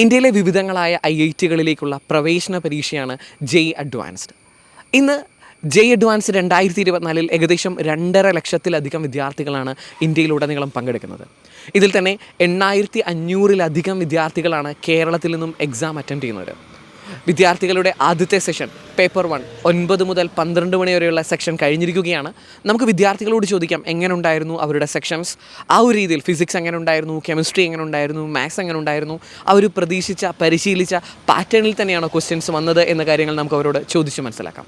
ഇന്ത്യയിലെ വിവിധങ്ങളായ IIT-കളിലേക്കുള്ള പ്രവേശന പരീക്ഷയാണ് ജെഇ അഡ്വാൻസ്ഡ്. ഇന്ന് ജെഇ അഡ്വാൻസ്ഡ് 2024 ഏകദേശം 2.5 ലക്ഷത്തിലധികം വിദ്യാർത്ഥികളാണ് ഇന്ത്യയിലുടനീളം പങ്കെടുക്കുന്നത്. ഇതിൽ തന്നെ 8500-ലധികം വിദ്യാർത്ഥികളാണ് കേരളത്തിൽ നിന്നും എക്സാം അറ്റൻഡ് ചെയ്യുന്നത്. വിദ്യാർത്ഥികളുടെ ആദ്യത്തെ സെഷൻ പേപ്പർ 1 9 മുതൽ 12 മണി വരെയുള്ള സെക്ഷൻ കഴിഞ്ഞിരിക്കുകയാണ്. നമുക്ക് വിദ്യാർത്ഥികളോട് ചോദിക്കാം എങ്ങനെ ഉണ്ടായിരുന്നു അവരുടെ സെക്ഷൻസ്. ആ ഒരു രീതിയിൽ ഫിസിക്സ് എങ്ങനെ ഉണ്ടായിരുന്നു, കെമിസ്ട്രി എങ്ങനെ ഉണ്ടായിരുന്നു, മാത്സ് എങ്ങനെ ഉണ്ടായിരുന്നു, അവർ പ്രതീക്ഷിച്ച പരിശീലിച്ച പാറ്റേണിൽ തന്നെയാണോ ക്വസ്റ്റ്യൻസ് വന്നത് എന്ന കാര്യങ്ങൾ നമുക്ക് അവരോട് ചോദിച്ച് മനസ്സിലാക്കാം.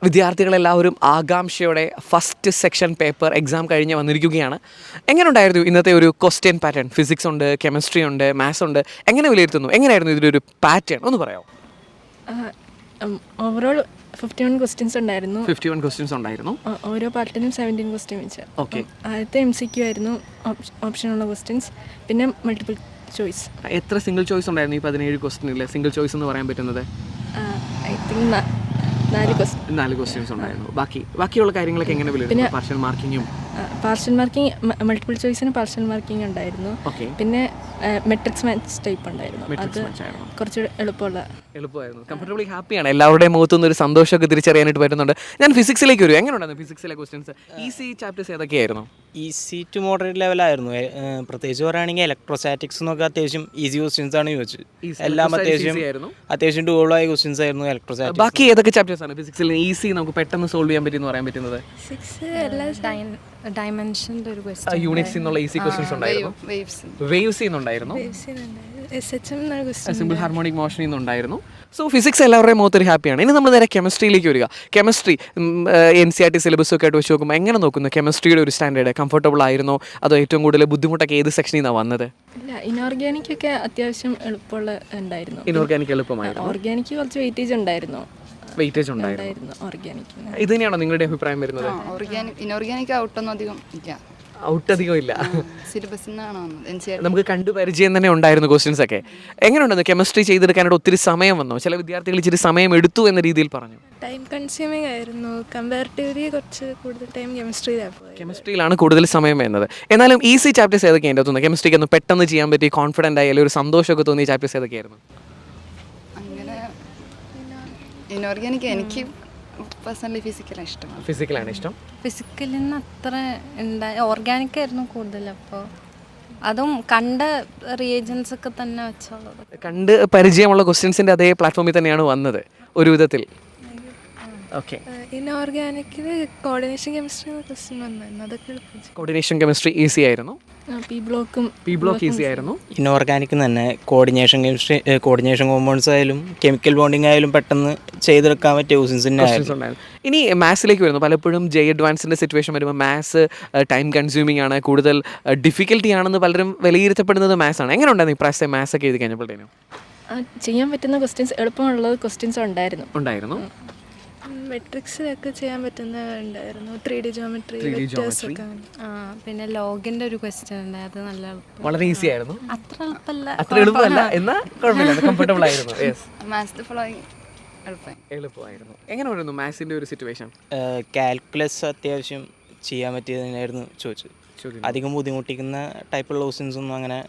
വിദ്യാർത്ഥികളെല്ലാവരും ആകാംക്ഷയോടെ ഫസ്റ്റ് സെക്ഷൻ പേപ്പർ എക്സാം കഴിഞ്ഞ് വന്നിരിക്കുകയാണ്. എങ്ങനെ ഉണ്ടായിരുന്നു ഇന്നത്തെ ഒരു ക്വസ്റ്റ്യൻ പാറ്റേൺ? ഫിസിക്സ് ഉണ്ട്, കെമിസ്ട്രി ഉണ്ട്, മാത്സ് ഉണ്ട്. എങ്ങനെ വിലയിരുത്തുന്നു? എങ്ങനെയായിരുന്നു ഇതിൻ്റെ ഒരു പാറ്റേൺ ഒന്ന് പറയാമോ? ഓവറോൾ 51 ക്വസ്റ്റ്യൻസ് ഉണ്ടായിരുന്നു. 51 ക്വസ്റ്റ്യൻസ് ഉണ്ടായിരുന്നു. ഓരോ പാർട്ടിനും 17 ക്വസ്റ്റ്യൻ വെച്ച്. ഓക്കെ. ആദ്യത്തെ MCQ ആയിരുന്നു, ഓപ്ഷനുള്ള ക്വസ്റ്റ്യൻസ്, പിന്നെ മൾട്ടിപ്പിൾ ചോയ്സ്. എത്ര സിംഗിൾ ചോയ്സ് ഉണ്ടായിരുന്നു ഈ 17 ക്വസ്റ്റ്യനിൽ? സിംഗിൾ ചോയ്സ് എന്ന് പറയാൻ പറ്റുന്നത് ഐ തിങ്ക് 4 ക്വസ്റ്റ്യൻസ് ഉണ്ടായിരുന്നു. ബാക്കിയുള്ള കാര്യങ്ങളൊക്കെ എങ്ങനെ വിലയിരുത്തുന്നു? പാർഷ്യൽ മാർക്കിങ്ങും പാർഷ്യൽ മാർക്കിംഗ്, മൾട്ടിപ്പിൾ ചോയ്സിന് പാർഷ്യൽ മാർക്കിംഗ് ഉണ്ടായിരുന്നു. പിന്നെ മെട്രിക്സ് മാച്ച് ടൈപ്പ് ഉണ്ടായിരുന്നു. അത് കുറച്ച് എളുപ്പമായിരുന്നു. കംഫർട്ടബിളി ഹാപ്പിയാണ്. എല്ലാവരുടെയും മുഖത്തുനിന്ന് ഒരു സന്തോഷമൊക്കെ തിരിച്ചറിയാനായിട്ട് പറ്റുന്നുണ്ട്. ഞാൻ ഫിസിക്സിലേക്ക് വരും. എങ്ങനെ ഉണ്ടായിരുന്നു ഫിസിക്സിലെ ക്വസ്റ്റ്യൻസ്? ഈസി ചാപ്റ്റേഴ്സ് ഏതൊക്കെയായിരുന്നു? ഈസി ടു മോഡറേറ്റ് ലെവലായിരുന്നു. പ്രത്യേകിച്ച് പറയുകയാണെങ്കിൽ ഇലക്ട്രോസ്റ്റാറ്റിക്സ് എന്നൊക്കെ അത്യാവശ്യം ഈസി ക്വസ്റ്റ്യൻസ് ആണ് ചോദിച്ചത്. എല്ലാം അത്യാവശ്യം ഡൂളായ ക്വസ്റ്റ്യൻസ് ആയിരുന്നു ഇലക്ട്രോസ്റ്റാറ്റിക്സ്. ബാക്കി ഏതൊക്കെ ചാപ്റ്റേഴ്സ് ആണ് ഫിസിക്സിൽ ഈസി നമുക്ക് പെട്ടെന്ന് സോൾവ് ചെയ്യാൻ പറ്റുമെന്ന് പറയാൻ പറ്റുന്നത്? ഡയമെൻഷൻ്റെ ഒരു യൂണിറ്റ്സ് എന്നുള്ള ഈസി ക്വസ്റ്റ്യൻസ് ഉണ്ടായിരുന്നു. വേവ്സ് ഉണ്ടായിരുന്നു. സിമ്പിൾ ഹാർമോണിക് മോഷൻ ഉണ്ടായിരുന്നു. സോ ഫിസിക്സ് എല്ലാവരുടെയും മുഖത്തൊരു ഹാപ്പിയാണ്. ഇനി നമ്മൾ നേരെ കെമിസ്ട്രിയിലേക്ക് വരിക. കെമിസ്ട്രി NCERT സിലബസ് ഒക്കെ ആയിട്ട് വെച്ച് നോക്കുമ്പോൾ എങ്ങനെ നോക്കുന്നു? കെമിസ്ട്രിയുടെ ഒരു സ്റ്റാൻഡേർഡ് കംഫർട്ടബിൾ ആയിരുന്നോ, അതോ ഏറ്റവും കൂടുതൽ ബുദ്ധിമുട്ടൊക്കെ ഏത് സെക്ഷനിൽ നിന്നാണ് വന്നത്? ഇനോർഗാനിക് ഒക്കെ അത്യാവശ്യം എളുപ്പമുള്ള ഉണ്ടായിരുന്നു. ഇനോർഗാനിക് എളുപ്പമായിരുന്നു. ഓർഗാനിക് കുറച്ച് വെയിറ്റേജ് ഉണ്ടായിരുന്നു. ഇത് തന്നെയാണോ നിങ്ങളുടെ അഭിപ്രായം വരുന്നത്? ഇനോർഗാനിക് ഔട്ടൊന്നും അധികം ഇല്ല. അധികം ഇല്ല. സിലബസിൽ നമുക്ക് കണ്ടു പരിചയം തന്നെ ഉണ്ടായിരുന്നു ക്വസ്റ്റ്യൻസ് ഒക്കെ. എങ്ങനെയുണ്ടെന്ന് കെമിസ്ട്രി ചെയ്തെടുക്കാനായിട്ട് ഒത്തിരി സമയം വന്നു? ചില വിദ്യാർത്ഥികൾ ഇച്ചിരി സമയം എടുത്തു എന്ന രീതിയിൽ പറഞ്ഞു. ടൈം കൺസ്യൂമിംഗ് ആയിരുന്നു. കമ്പാരിറ്റീവ്ലി കുറച്ച് കൂടുതൽ ടൈം കെമിസ്ട്രിയിലാണ് കൂടുതൽ സമയം വരുന്നത്. എന്നാലും ഈസി ചാപ്റ്റേഴ്സ് ഏതൊക്കെയാണ് തോന്നുന്നത്? കെമിസ്ട്രിക്ക് ഒന്ന് പെട്ടെന്ന് ചെയ്യാൻ പറ്റി, കോൺഫിഡൻ്റ് ആയി, അല്ലെങ്കിൽ ഒരു സന്തോഷമൊക്കെ തോന്നിയ ചാപ്റ്റേഴ്സ് ഏതൊക്കെയായിരുന്നു? അങ്ങനെ ഇനോർഗാനിക് എനിക്ക് പേഴ്സണലി ഫിസിക്കലാണ് ഇഷ്ടം. ഫിസിക്കലിൽ നിന്ന് അത്ര ഓർഗാനിക് ആയിരുന്നു കൂടുതൽ. അപ്പോൾ അതും കണ്ട റിയേജൻസ് ഒക്കെ തന്നെ വെച്ചുള്ളത്. കണ്ട് പരിചയമുള്ള ക്വസ്റ്റ്യൻസിൻ്റെ അതേ പ്ലാറ്റ്ഫോമിൽ തന്നെയാണ് വന്നത് ഒരു വിധത്തിൽ. ഓക്കെ. ഇനോർഗാനിക്കിൽ കോർഡിനേഷൻ കെമിസ്ട്രി ക്വസ്റ്റ്യൻ വന്നായിരുന്നു. അതൊക്കെ കോർഡിനേഷൻ കെമിസ്ട്രി ഈസി ആയിരുന്നു. പി ബ്ലോക്ക് ഈസി ആയിരുന്നു. ഇനോർഗാനിക് തന്നെ കോർഡിനേഷൻ കെമിസ്ട്രി, കോർഡിനേഷൻ കോമ്പൗണ്ട്സ് ആയാലും കെമിക്കൽ ബോണ്ടിങ് ആയാലും പെട്ടെന്ന് ചെയ്തെടുക്കാൻ പറ്റിയ ക്വസ്റ്റ്യൻസ് ഉണ്ടായിരുന്നു. ഇനി മാത്സിലേക്ക് വരുന്നു. പലപ്പോഴും ജെഇ അഡ്വാൻസിൻ്റെ സിറ്റുവേഷൻ വരുമ്പോൾ മാത്സ് ടൈം കൺസ്യൂമിംഗ് ആണ്, കൂടുതൽ ഡിഫിക്കൽട്ടി ആണെന്ന് പലരും വിലയിരുത്തപ്പെടുന്നത് മാത്സ് ആണ്. എങ്ങനെ ഉണ്ടായിരുന്നു ഇപ്രാവശ്യത്തെ മാത്സ് ഒക്കെ എഴുതി കഴിഞ്ഞപ്പോഴത്തേനും? ചെയ്യാൻ പറ്റുന്ന ക്വസ്റ്റ്യൻസ്, എളുപ്പമുള്ള ക്വസ്റ്റ്യൻസ് ഉണ്ടായിരുന്നു. മെട്രിക്സിലൊക്കെ ചെയ്യാൻ പറ്റുന്ന ഉണ്ടായിരുന്നു. 3D ജോമെട്രി ഒക്കെ. പിന്നെ ലോഗിന്റെ ഒരു ക്വസ്റ്റ്യൻ ഉണ്ട്, അത് നല്ല വളരെ ഈസി ആയിരുന്നു. അത്ര എളുപ്പമല്ല എന്നാ കുഴപ്പമില്ല, കംഫർട്ടബിൾ ആയിരുന്നു. എളുപ്പമായിരുന്നു. എങ്ങനെ പറയുന്നു മാത്സിന്റെ ഒരു സിറ്റുവേഷൻ? കാൽക്കുലസ് അത്യാവശ്യം ചെയ്യാൻ പറ്റിയതായിരുന്നു ചോദിച്ചത്. അധികം ബുദ്ധിമുട്ടിക്കുന്ന ടൈപ്പുള്ള ക്വസ്റ്റ്യൻസ് ഒന്നും അങ്ങനെ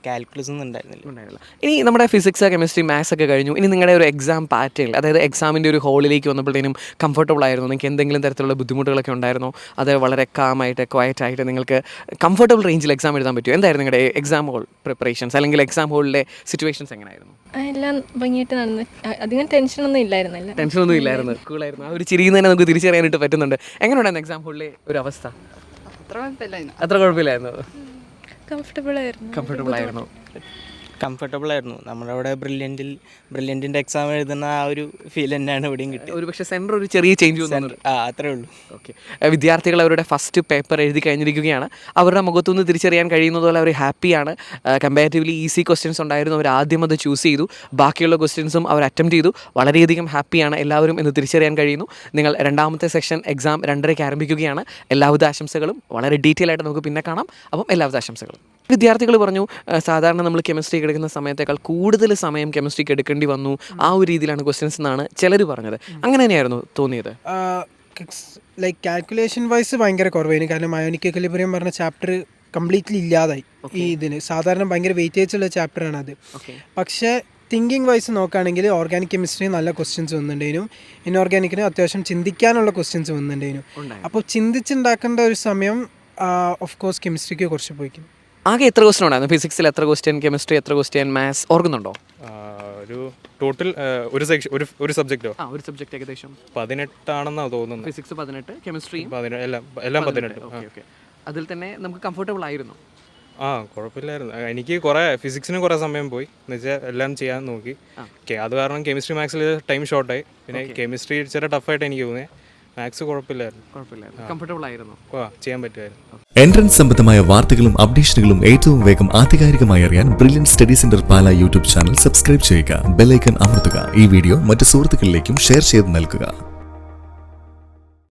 കാൽക്കുലസ് ഒന്നും ഉണ്ടായിരുന്നില്ല. ഇനി നമ്മുടെ ഫിസിക്സ്, കെമിസ്ട്രി, മാത്സ് ഒക്കെ കഴിഞ്ഞു. ഇനി നിങ്ങളുടെ ഒരു എക്സാം പാറ്റേൺ, അതായത് എക്സാമിൻ്റെ ഒരു ഹോളിലേക്ക് വന്നപ്പോഴത്തേനും കംഫർട്ടബിൾ ആയിരുന്നു? നിങ്ങൾക്ക് എന്തെങ്കിലും തരത്തിലുള്ള ബുദ്ധിമുട്ടുകളൊക്കെ ഉണ്ടായിരുന്നോ? അത് വളരെ കാമായിട്ട് ക്വയറ്റ് ആയിട്ട് നിങ്ങൾക്ക് കംഫർട്ടബിൾ റേഞ്ചിൽ എക്സാം എഴുതാൻ പറ്റുമോ? എന്തായിരുന്നു നിങ്ങളുടെ എക്സാം ഹോൾ പ്രിപ്പറേഷൻസ്, അല്ലെങ്കിൽ എക്സാം ഹോളിലെ സിറ്റുവേഷൻസ് എങ്ങനെയായിരുന്നു? എല്ലാം ഭംഗിയായിട്ട് നടന്നു. അധികം ടെൻഷനൊന്നും ഇല്ലായിരുന്നു. കൂളായിരുന്നു. ആ ഒരു ചിരിയിൽ തന്നെ നമുക്ക് തിരിച്ചറിയാനായിട്ട് പറ്റുന്നുണ്ട്. എങ്ങനെയുണ്ടായിരുന്നു എക്സാം ഹോളിലെ ഒരു അവസ്ഥ? അത്ര കുഴപ്പമില്ലായിരുന്നു. കംഫർട്ടബിൾ ആയിരുന്നു. നമ്മുടെ അവിടെ ബ്രില്യൻറ്റിൻ്റെ എക്സാം എഴുതുന്ന ആ ഒരു ഫീൽ തന്നെയാണ് ഇവിടെയും കിട്ടിയത്. ഒരു പക്ഷേ സെൻറ്റർ ഒരു ചെറിയ ചേഞ്ച് വന്നു. അത്രേ ഉള്ളൂ. ഓക്കെ. വിദ്യാർത്ഥികൾ അവരുടെ ഫസ്റ്റ് പേപ്പർ എഴുതി കഴിഞ്ഞിരിക്കുകയാണ്. അവരുടെ മുഖത്തുനിന്ന് തിരിച്ചറിയാൻ കഴിയുന്നത് പോലെ അവർ ഹാപ്പിയാണ്. കമ്പാരിറ്റീവ്ലി ഈസി ക്വസ്റ്റ്യൻസ് ഉണ്ടായിരുന്നു. അവർ ആദ്യം അത് ചൂസ് ചെയ്തു. ബാക്കിയുള്ള ക്വസ്റ്റ്യൻസും അവർ അറ്റംപ്റ്റ് ചെയ്തു. വളരെയധികം ഹാപ്പിയാണ് എല്ലാവരും എന്ന് തിരിച്ചറിയാൻ കഴിയുന്നു. നിങ്ങൾ രണ്ടാമത്തെ സെക്ഷൻ എക്സാം 2:30 ആരംഭിക്കുകയാണ്. എല്ലാവിധ ആശംസകളും. വളരെ ഡീറ്റെയിൽ ആയിട്ട് നമുക്ക് പിന്നെ കാണാം. അപ്പം എല്ലാവിധ ആശംസകളും. വിദ്യാർത്ഥികൾ പറഞ്ഞു, സാധാരണ നമ്മൾ കെമിസ്ട്രി എടുക്കുന്ന സമയത്തേക്കാൾ കൂടുതൽ സമയം കെമിസ്ട്രിക്ക് എടുക്കേണ്ടി വന്നു, ആ ഒരു രീതിയിലാണ് ക്വസ്റ്റ്യൻസ് എന്നാണ് ചിലർ പറഞ്ഞത്. അങ്ങനെ തന്നെയായിരുന്നു തോന്നിയത്? ലൈക്ക് കാൽക്കുലേഷൻ വൈസ് ഭയങ്കര കുറവായിരുന്നു. കാരണം അയോണിക് എക്വിലിബ്രിയം പറഞ്ഞ ചാപ്റ്റർ കംപ്ലീറ്റ്ലി ഇല്ലാതായി ഈ ഇതിന്. സാധാരണ ഭയങ്കര വെയിറ്റേജ് ഉള്ള ചാപ്റ്ററാണ് അത്. പക്ഷേ തിങ്കിങ് വൈസ് നോക്കുകയാണെങ്കിൽ ഓർഗാനിക് കെമിസ്ട്രി നല്ല ക്വസ്റ്റ്യൻസ് വന്നിട്ടുണ്ടായിരുന്നു, ഇൻഓർഗാനിക്കിന് അത്യാവശ്യം ചിന്തിക്കാനുള്ള ക്വസ്റ്റ്യൻസ് വന്നിട്ടുണ്ടായിരുന്നു. അപ്പോൾ ചിന്തിച്ചുണ്ടാക്കേണ്ട ഒരു സമയം ഓഫ് കോഴ്സ് കെമിസ്ട്രിക്ക് കുറച്ച് പോയിക്കും. ആകെ എത്ര ക്വസ്റ്റ്യൻ ഉണ്ടായിരുന്നു? ഫിസിക്സിൽ എത്ര ക്വസ്റ്റ്യൻ, കെമിസ്ട്രി എത്ര ക്വസ്റ്റ്യൻ, മാത്സ് ഓർക്കുന്നുണ്ടോ? ഒരു ടോട്ടൽ ഒരു സെക്ഷൻ ഒരു സബ്ജക്റ്റോ ഒരു സബ്ജക്റ്റ് ഏകദേശം 18 ആണെന്നാണ് തോന്നുന്നത്. ഫിസിക്സ് 18, കെമിസ്ട്രിയും എല്ലാം 18. ഓക്കെ. അതിൽ തന്നെ നമുക്ക് കംഫർട്ടബിൾ ആയിരുന്നു? കുഴപ്പമില്ലായിരുന്നു. എനിക്ക് കുറേ ഫിസിക്സിന് കുറേ സമയം പോയി എന്ന് വെച്ചാൽ എല്ലാം ചെയ്യാൻ നോക്കി. അത് കാരണം കെമിസ്ട്രി മാത്സിൽ ടൈം ഷോർട്ടായി. പിന്നെ കെമിസ്ട്രി ഇച്ചിരി ടഫായിട്ട് എനിക്ക് തോന്നിയത്. മാത്സ് കുഴപ്പമില്ലായിരുന്നു. കംഫർട്ടബിൾ ആയിരുന്നു, ചെയ്യാൻ പറ്റുമായിരുന്നു. എൻട്രൻസ് സംബന്ധമായ വാർത്തകളും അപ്ഡേഷനുകളും ഏറ്റവും വേഗം ആധികാരികമായി അറിയാൻ ബ്രില്യൻറ്റ് സ്റ്റഡി സെന്റർ പാല യൂട്യൂബ് ചാനൽ സബ്സ്ക്രൈബ് ചെയ്യുക, ബെൽ ഐക്കൺ അമർത്തുക. ഈ വീഡിയോ മറ്റ് സുഹൃത്തുക്കളിലേക്കും ഷെയർ ചെയ്ത് നൽകുക.